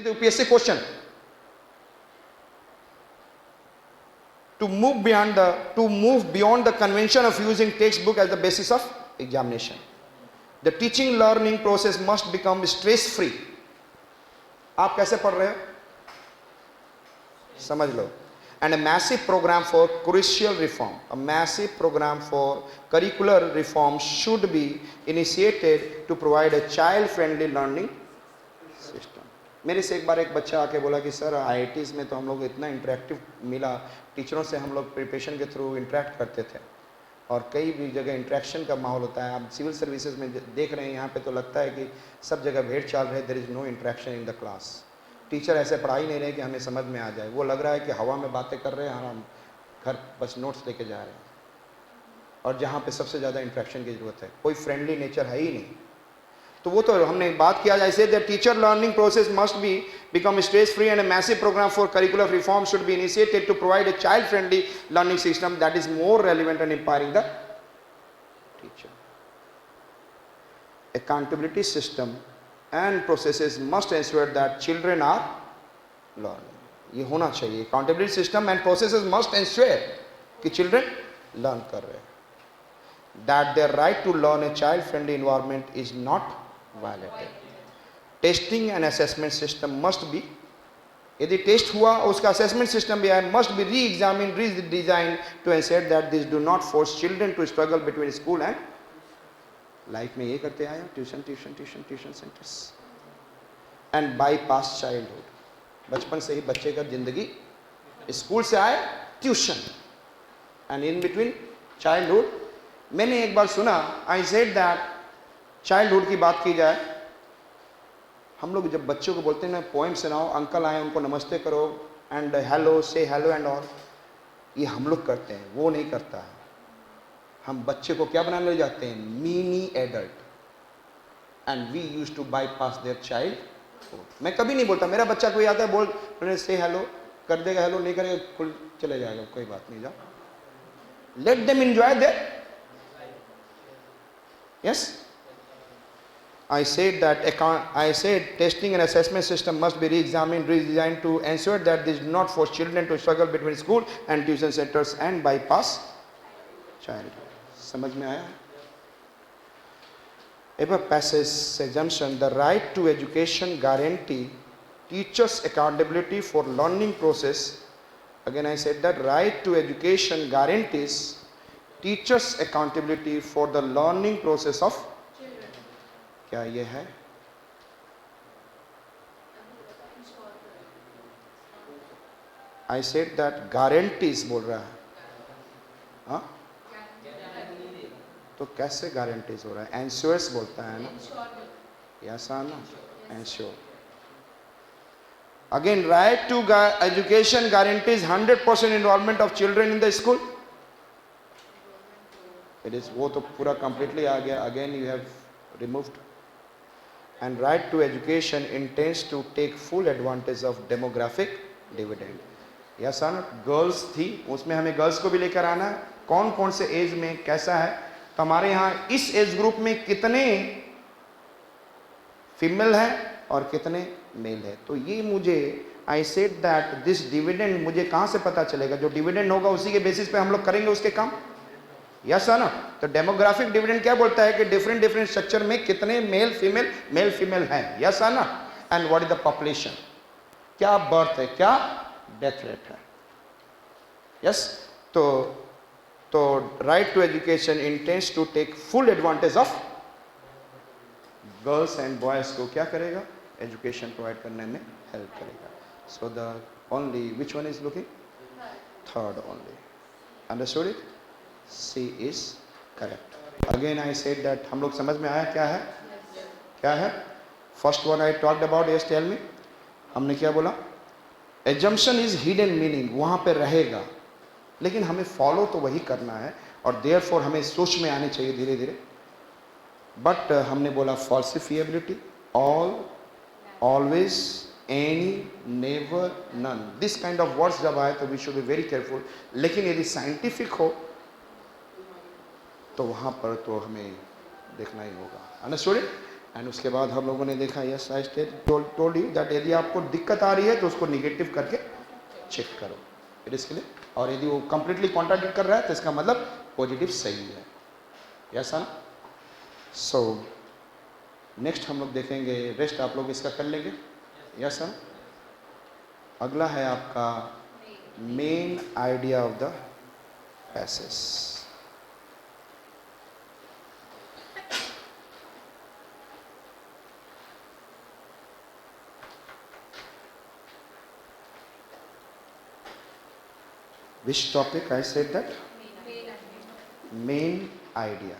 the UPSC question. To move beyond the convention of using textbook as the basis of examination. The teaching learning process must become stress free. आप कैसे पढ़ रहे हो समझ लो. And a massive program for curricular reform, a massive program for curricular reform should be initiated to provide a child friendly learning system. मेरे से एक बार एक बच्चा आके बोला कि सर IITs में तो हम लोग इतना इंटरेक्टिव मिला, टीचरों से हम लोग प्रिपरेशन के थ्रू इंटरेक्ट करते थे और कई भी जगह इंटरेक्शन का माहौल होता है. आप सिविल सर्विसेज में देख रहे हैं यहाँ पे तो लगता है कि सब जगह भेड़ चाल रहे, there is no interaction in the class. Teacher ऐसे पढ़ा ही नहीं रहे कि हमें समझ में आ जाए. वो लग रहा है कि हवा में बातें कर रहे हैं, हम घर बस नोट्स लेके जा रहे हैं. और जहाँ पे सबसे ज़्यादा इंटरेक्शन की ज़रूरत है, कोई फ्रेंडली नेचर है ही नहीं. तो वो तो हमने बात किया जैसे the teacher learning process must be become stress free and a massive program for curricular reform should be initiated to provide a child friendly learning system that is more relevant and empowering the teacher. Accountability system and processes must ensure that children are learning. ये होना चाहिए. Accountability system and processes must ensure कि children learn कर रहे हैं. That their right to learn a child friendly environment is not violated. Testing and assessment system must be, यदि test हुआ उसका assessment system भी है, must be re-examined, redesigned to ensure that these do not force children to struggle between school and life में ये करते आए tuition centres and bypass childhood. बचपन से ही बच्चे का जिंदगी स्कूल से आए tuition and in between childhood. मैंने एक बार सुना, आई सेड दैट चाइल्डहुड की बात की जाए, हम लोग जब बच्चों को बोलते हैं ना पोएम सुनाओ, अंकल आए उनको नमस्ते करो एंड हेलो से हेलो एंड ऑल, ये हम लोग करते हैं, वो नहीं करता है. हम बच्चे को क्या बनाने ले जाते हैं, mini adult, and we use to bypass their child. मैं कभी नहीं बोलता, मेरा बच्चा कोई आता है बोल से हेलो कर देगा, हेलो नहीं करेगा खुल चले जाएगा, कोई बात नहीं, जाओ. Let them enjoy there. Yes, I said testing and assessment system must be re-examined, redesigned to ensure that this does not force children to struggle between school and tuition centers and bypass childhood. समझ में आया? Above passage exemption, the right to education guarantee teachers accountability for learning process. Again I said that right to education guarantees teachers accountability for the learning process of children. क्या ये है? I said that guarantees बोल रहा है. हाँ, तो कैसे guarantees हो रहा है? एंश्योर्स बोलता है ना, yes or no, ensure. Again right to education guarantees 100% involvement of children in the school. It is, वो तो पूरा कंप्लीटली आ गया, again you have removed. And right to education intends to take full advantage of demographic dividend. Yes or not. Girls थी, उसमें हमें girls को भी लेकर आना है, कौन कौन से एज में कैसा है. तो हमारे यहाँ इस एज ग्रुप में कितने फीमेल हैं और कितने मेल है. तो ये मुझे, आई सेड दैट दिस डिविडेंड मुझे कहाँ से पता चलेगा? जो डिविडेंड होगा उसी के बेसिस पे हम लोग करेंगे उसके काम. यस है ना. तो डेमोग्राफिक डिविडेंड क्या बोलता है कि डिफरेंट स्ट्रक्चर में कितने मेल फीमेल हैं. यस है ना. And what is the population, क्या बर्थ है, क्या डेथ रेट है. यस. तो right to education intends to take full advantage of girls and boys को क्या करेगा? एजुकेशन प्रोवाइड करने में हेल्प करेगा. So the only which one is looking? Third only. Understood it? C is correct. Again I said that, हम लोग समझ में आया क्या है? क्या है? First one I talked about. Yes tell me. हमने क्या बोला? एजम्पशन इज हिडन मीनिंग, वहां पे रहेगा लेकिन हमें फॉलो तो वही करना है और देयरफॉर हमें सोच में आनी चाहिए धीरे धीरे. बट हमने बोला falsifiability, all, always, any, never, none, this kind of words जब आए तो we should be very careful. लेकिन यदि साइंटिफिक हो तो वहाँ पर तो हमें देखना ही होगा. Understood it? एंड उसके बाद हम लोगों ने देखा yes I told you that यदि आपको दिक्कत आ रही है तो उसको निगेटिव करके चेक करो, इट इज क्लियर। और यदि वो कंप्लीटली कॉन्ट्राडिक्ट कर रहा है तो इसका मतलब पॉजिटिव सही है। Yes sir. सो नेक्स्ट हम लोग देखेंगे, रेस्ट आप लोग इसका कर लेंगे। Yes sir. अगला है आपका main idea of the passage. Which topic I said that? Main idea.